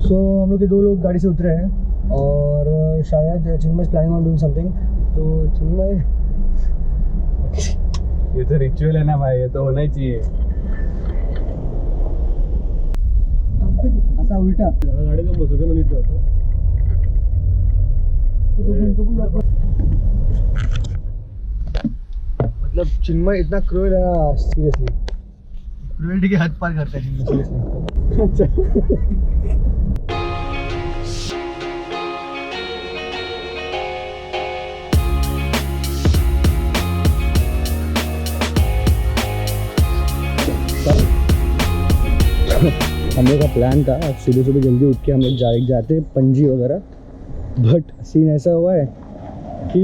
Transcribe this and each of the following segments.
सो हम लोग के 2 लोग गाड़ी से उतरे हैं और शायद Chinmay is planning on doing something. तो चिन्मय ये तो रिचुअल है ना भाई, ये तो होना ही चाहिए। असा उल्टा गाड़ी में बसवते म्हणत होतो। मतलब चिन्मय इतना क्रूएल है ना, सीरियसली क्रूएलिटी के हद पार करता है चिन्मय, सीरियसली। अच्छा हम लोग का प्लान था सुबह सुबह जल्दी उठ के हम लोग जाते पणजी वगैरह, बट सीन ऐसा हुआ है कि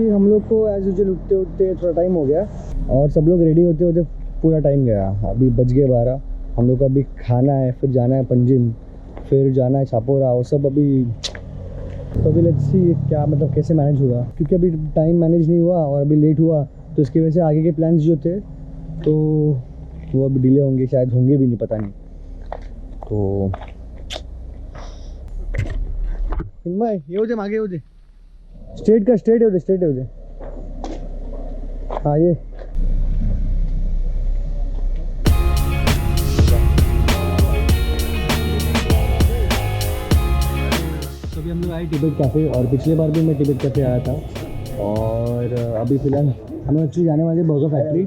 हम लोग को एज यूजुअल उठते उठते थोड़ा टाइम हो गया और सब लोग रेडी होते होते पूरा टाइम गया। अभी बज गए 12। हम लोग को अभी खाना है, फिर जाना है पणजी, फिर जाना है छापोरा, और सब अभी तो अभी लेट्स सी क्या मतलब कैसे मैनेज होगा, क्योंकि अभी टाइम मैनेज नहीं हुआ और अभी लेट हुआ तो इसकी वजह से आगे के प्लान्स जो थे तो वो अभी डिले होंगे, शायद होंगे भी नहीं, पता नहीं। तो चिन्मय येऊ दे, मागे येऊ दे, स्ट्रेट कर, स्ट्रेट येऊ दे, स्ट्रेट येऊ दे। हाँ ये अभी हम लोग आए टिबेट कैफ़े, और पिछले बार भी मैं टिबेट कैफ़े आया था। और अभी फ़िलहाल हम लोग एक्चुअली जाने वाले burger factory,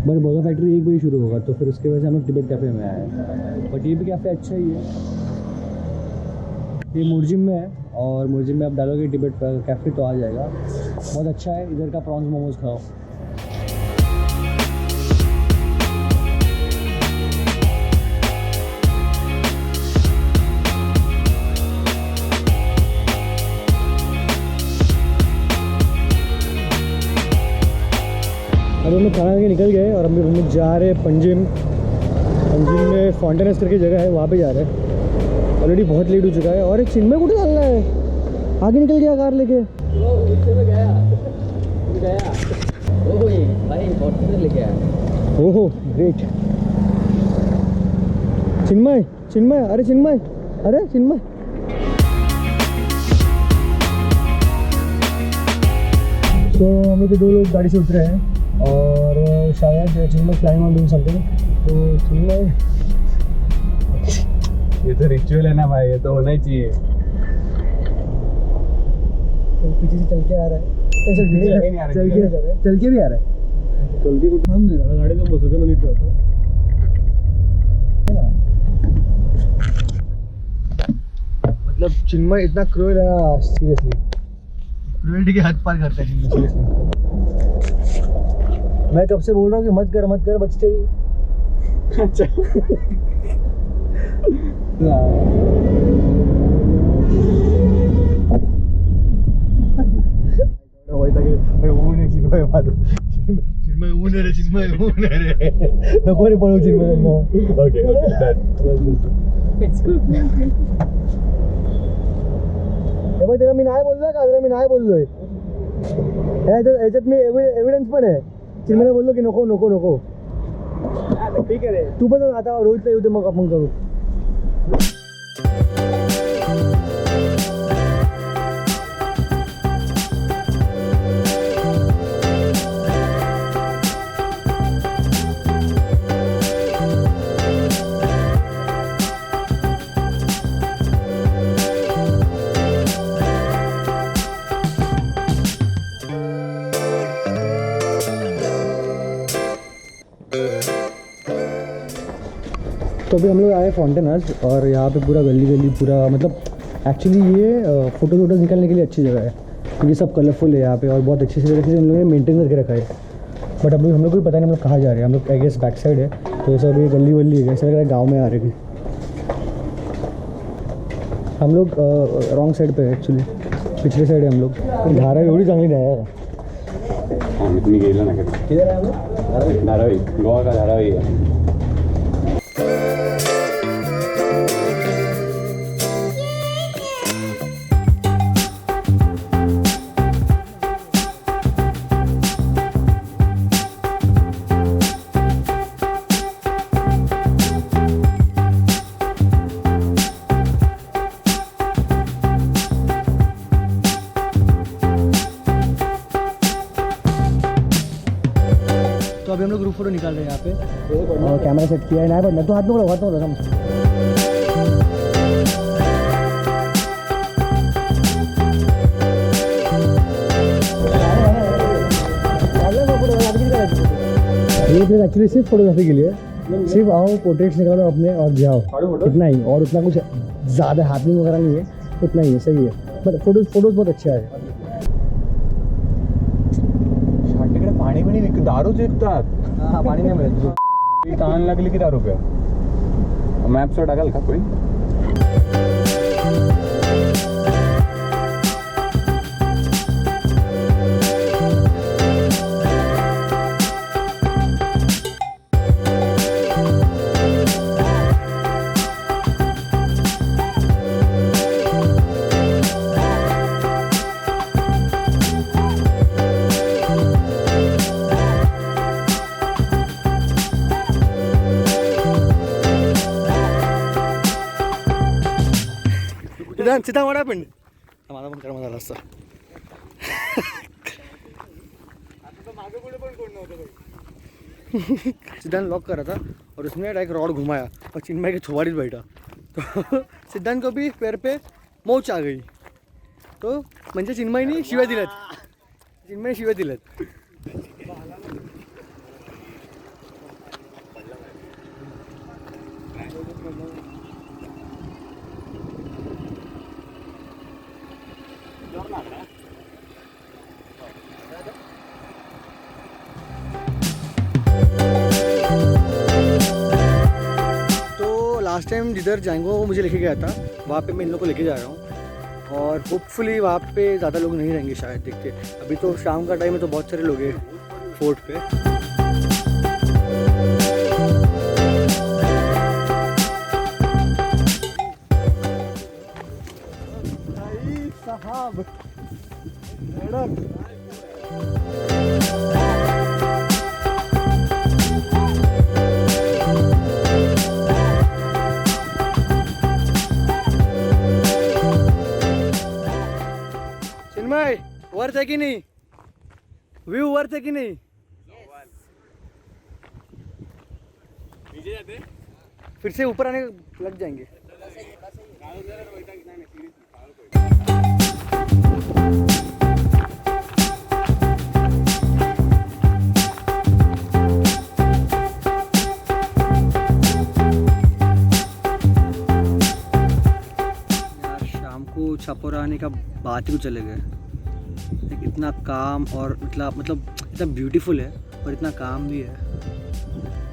but burger factory 1 बजे शुरू होगा, तो फिर उसके वजह से हम लोग टिबेट कैफ़े में आए हैं। बट ये भी कैफ़े अच्छा ही है, ये मुर्जिम में है, और मुर्जिम में आप डालोगे टिबेट कैफ़े तो आ जाएगा। बहुत अच्छा है, इधर का प्रॉन्स मोमोज खाओ। अभी हम लोग खाना के निकल गए और हम लोग जा रहे हैं पणजिम में फॉन्टेनस करके जगह है, वहाँ पे जा रहे हैं। ऑलरेडी बहुत लेट हो चुका है। और एक चिन्मय को डालना है, आगे निकल गया कार लेके। ओहो ग्रेट। चिन्मय चिन्मय अरे चिन्मय, अरे चिन्मय तो हम लोग के 2 लोग गाड़ी से उतरे हैं और शायद चिन्मय प्लानिंग ऑन डूइंग समथिंग। तो चिन्मय ये तो रिचुअल है ना भाई, ये तो होना ही चाहिए। तो पीछे से चल के आ रहा है, चल के भी आ रहा है, चल के कुछ हम नहीं, गाड़ी में बसवते म्हणत होतो। मतलब चिन्मय इतना क्रूएल है ना, सीरियसली क्रूएलिटी के हद पार करता है चिन्मय, सीरियसली। मैं कब से बोल रहा हूँ कि मत कर बचते ही। अच्छा चिन्मय ऊन रे, चिन्मय ऊन रे, नको रे पळू चिन्मय। ओके हे बघ, तेव्हा मी नाही बोललोय का, मी नाही बोललोय, याच्यात मी एव्हिडन्स पण आहे। चिन्मयला बोललो की नको नको नको, ठीक आहे रे, तू पण आता रोहितला येऊ दे, मग आपण करू। तो अभी हम लोग आए फॉन्टेनस, और यहाँ पे पूरा गली पूरा, मतलब एक्चुअली ये फ़ोटो निकालने के लिए अच्छी जगह है, क्योंकि सब कलरफुल है यहाँ पे और बहुत अच्छी तरीके से हम लोगों ने मेंटेन करके रखा है। बट अभी हम लोग को भी पता नहीं हम लोग कहाँ जा रहे हैं। हम लोग आई गेस बैक साइड है, तो ये सब ये गली है, ऐसा लग रहा है गाँव में आ रहे हैं। हम लोग रॉन्ग साइड पे है एक्चुअली, पिछले साइड है हम लोग। धारावी एवढी चांगली नाही आहे। मी गेलो ना कधी। किधर आहे हम लोग? धारावी, गोवा का धारावी है। हम लोग ग्रुप फोटो निकाल रहे हैं यहाँ पे और कैमरा सेट किया है। ना पड़ना तो हाथ में बोलो हम ये प्लेस एक्चुअली सिर्फ फोटोग्राफी के लिए, सिर्फ आओ पोर्ट्रेट्स निकालो अपने और जाओ, इतना ही। और उतना कुछ ज़्यादा हैपनिंग वगैरह नहीं है, उतना ही है, सही है। बट फोटोज बहुत अच्छा है। पाणी पण विकत दारूच विकतात. हां पाणी नाही मिळत. तहान लागली की दारू प्या. मॅप्सवर टाकाल का कोणी? सिद्धांत what happened? माझा पण कर्म झाला असता. सिद्धांत लॉक करा था और उसने एक रॉड घुमाया और चिन्मय के थोवाड़ी बैठा तो सिद्धांत को भी पैर पे मोच आ गई. तो म्हणजे चिन्मयनी शिव्या दिल्यात. चिन्मय शिव्या दिल्यात. लास्ट टाइम जिधर जाएंगे वो मुझे लेके गया था, वहाँ पे मैं इन लोग को लेके जा रहा हूँ और होपफुली वहाँ पे ज़्यादा लोग नहीं रहेंगे शायद. देखते अभी तो शाम का टाइम है तो बहुत सारे लोग हैं फोर्ट पे. साहब वर्थ है कि नहीं? व्यू वर्थ है कि नहीं? फिर से ऊपर आने लग जाएंगे. यार शाम को छापोरा आने का बात ही कुछ अलग है. इतना काम और मतलब इतना ब्यूटीफुल है और इतना काम भी है.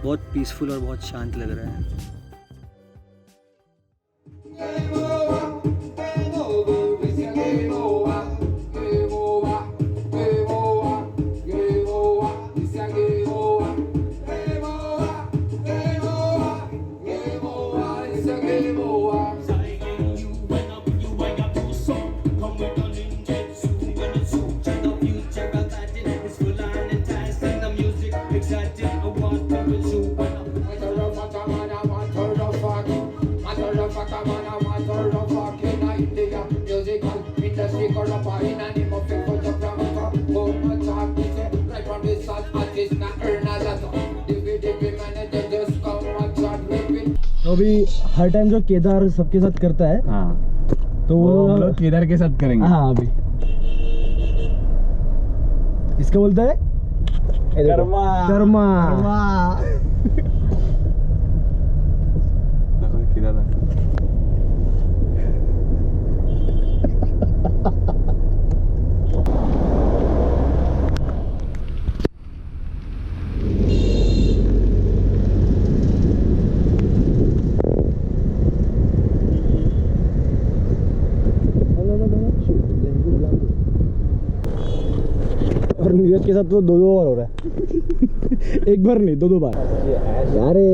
बहुत पीसफुल और बहुत शांत लग रहा है. तो अभी हर टाइम जो केदार सबके साथ करता है, हाँ, तो वो हम लोग केदार के साथ करेंगे. हाँ अभी इसका बोलता है कर्मा. कर्मा. केदार और नीरज के साथ तो दो बार हो रहा है. एक बार नहीं, दो बार. अरे